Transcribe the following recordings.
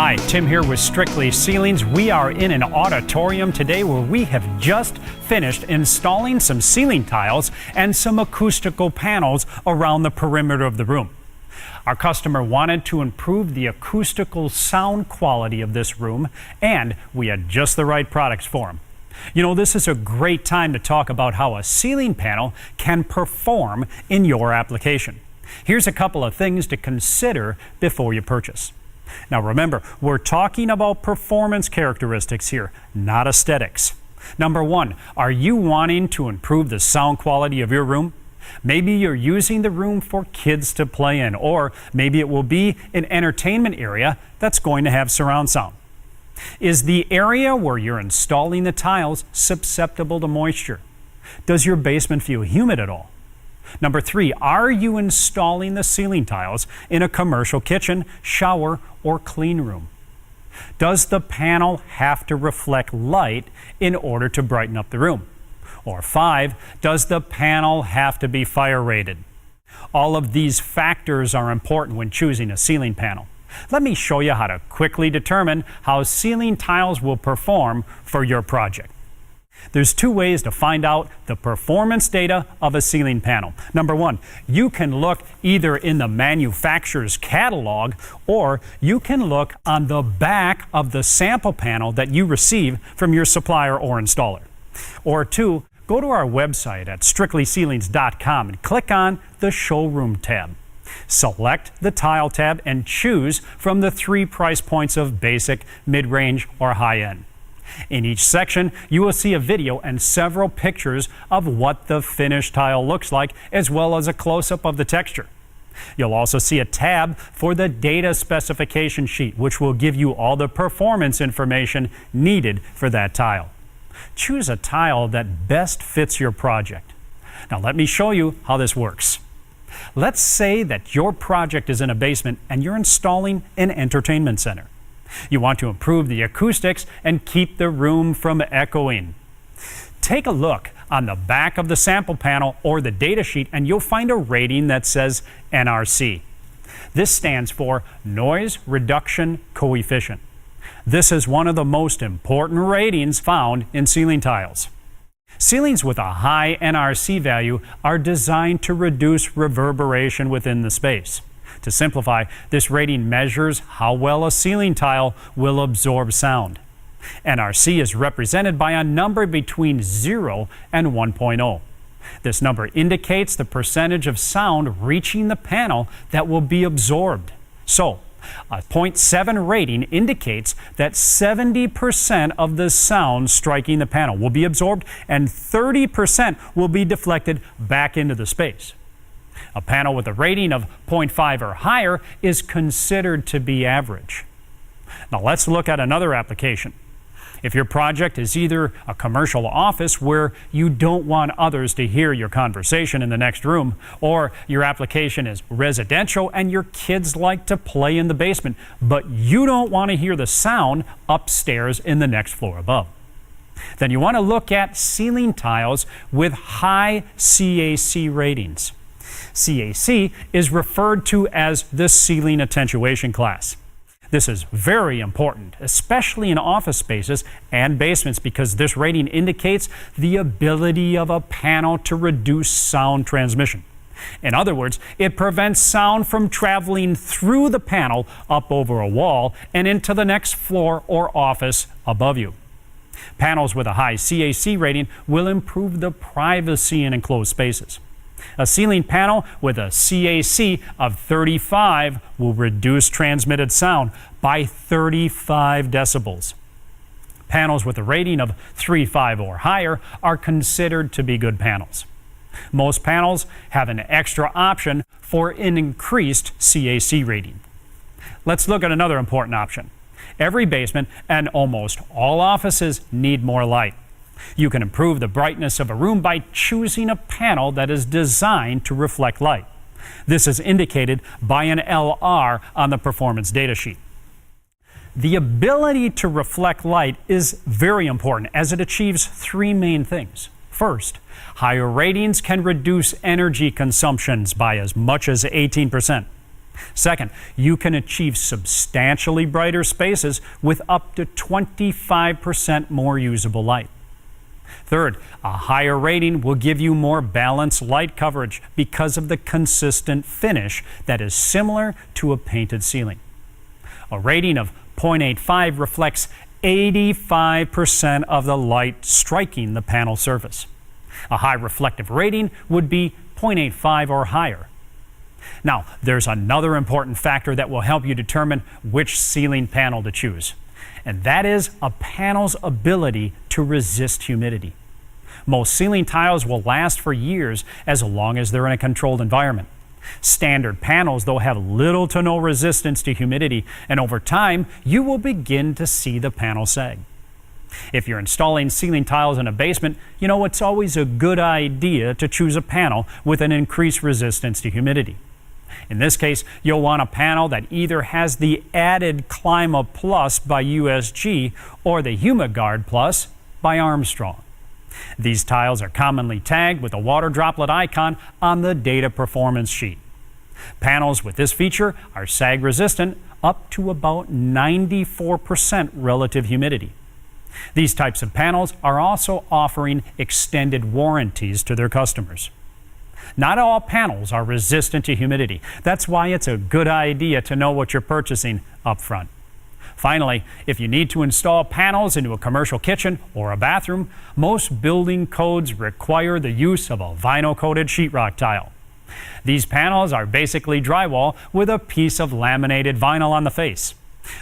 Hi, Tim here with Strictly Ceilings. We are in an auditorium today where we have just finished installing some ceiling tiles and some acoustical panels around the perimeter of the room. Our customer wanted to improve the acoustical sound quality of this room, and we had just the right products for him. You know, this is a great time to talk about how a ceiling panel can perform in your application. Here's a couple of things to consider before you purchase. Now remember, we're talking about performance characteristics here, not aesthetics. Number one, are you wanting to improve the sound quality of your room? Maybe you're using the room for kids to play in, or maybe it will be an entertainment area that's going to have surround sound. Is the area where you're installing the tiles susceptible to moisture? Does your basement feel humid at all? Number three, are you installing the ceiling tiles in a commercial kitchen, shower, or clean room? Does the panel have to reflect light in order to brighten up the room? Or five, does the panel have to be fire rated? All of these factors are important when choosing a ceiling panel. Let me show you how to quickly determine how ceiling tiles will perform for your project. There's two ways to find out the performance data of a ceiling panel. Number one, you can look either in the manufacturer's catalog, or you can look on the back of the sample panel that you receive from your supplier or installer. Or two, go to our website at strictlyceilings.com and click on the Showroom tab. Select the Tile tab and choose from the three price points of basic, mid-range, or high-end. In each section, you will see a video and several pictures of what the finished tile looks like, as well as a close-up of the texture. You'll also see a tab for the data specification sheet, which will give you all the performance information needed for that tile. Choose a tile that best fits your project. Now let me show you how this works. Let's say that your project is in a basement and you're installing an entertainment center. You want to improve the acoustics and keep the room from echoing. Take a look on the back of the sample panel or the data sheet and you'll find a rating that says NRC. This stands for Noise Reduction Coefficient. This is one of the most important ratings found in ceiling tiles. Ceilings with a high NRC value are designed to reduce reverberation within the space. To simplify, this rating measures how well a ceiling tile will absorb sound. NRC is represented by a number between 0 and 1.0. This number indicates the percentage of sound reaching the panel that will be absorbed. So, a 0.7 rating indicates that 70% of the sound striking the panel will be absorbed and 30% will be deflected back into the space. A panel with a rating of 0.5 or higher is considered to be average. Now let's look at another application. If your project is either a commercial office where you don't want others to hear your conversation in the next room, or your application is residential and your kids like to play in the basement, but you don't want to hear the sound upstairs in the next floor above, then you want to look at ceiling tiles with high CAC ratings. CAC is referred to as the ceiling attenuation class. This is very important, especially in office spaces and basements, because this rating indicates the ability of a panel to reduce sound transmission. In other words, it prevents sound from traveling through the panel up over a wall and into the next floor or office above you. Panels with a high CAC rating will improve the privacy in enclosed spaces. A ceiling panel with a CAC of 35 will reduce transmitted sound by 35 decibels. Panels with a rating of 3.5 or higher are considered to be good panels. Most panels have an extra option for an increased CAC rating. Let's look at another important option. Every basement and almost all offices need more light. You can improve the brightness of a room by choosing a panel that is designed to reflect light. This is indicated by an LR on the performance data sheet. The ability to reflect light is very important as it achieves three main things. First, higher ratings can reduce energy consumptions by as much as 18%. Second, you can achieve substantially brighter spaces with up to 25% more usable light. Third, a higher rating will give you more balanced light coverage because of the consistent finish that is similar to a painted ceiling. A rating of 0.85 reflects 85% of the light striking the panel surface. A high reflective rating would be 0.85 or higher. Now, there's another important factor that will help you determine which ceiling panel to choose, and that is a panel's ability to resist humidity. Most ceiling tiles will last for years as long as they're in a controlled environment. Standard panels, though, have little to no resistance to humidity, and over time, you will begin to see the panel sag. If you're installing ceiling tiles in a basement, you know it's always a good idea to choose a panel with an increased resistance to humidity. In this case, you'll want a panel that either has the added Clima Plus by USG or the HumiGuard Plus by Armstrong. These tiles are commonly tagged with a water droplet icon on the data performance sheet. Panels with this feature are sag resistant up to about 94% relative humidity. These types of panels are also offering extended warranties to their customers. Not all panels are resistant to humidity. That's why it's a good idea to know what you're purchasing up front. Finally, if you need to install panels into a commercial kitchen or a bathroom, most building codes require the use of a vinyl-coated sheetrock tile. These panels are basically drywall with a piece of laminated vinyl on the face.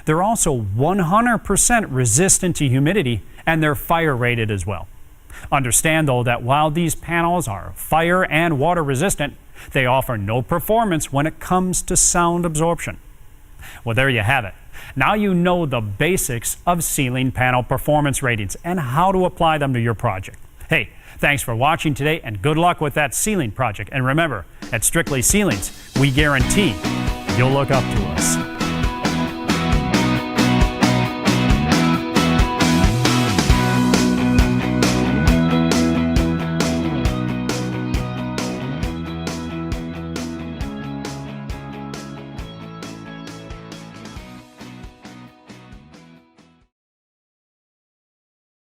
They're also 100% resistant to humidity, and they're fire rated as well. Understand, though, that while these panels are fire and water resistant, they offer no performance when it comes to sound absorption. Well, there you have it. Now you know the basics of ceiling panel performance ratings and how to apply them to your project. Hey, thanks for watching today, and good luck with that ceiling project. And remember, at Strictly Ceilings, we guarantee you'll look up to us.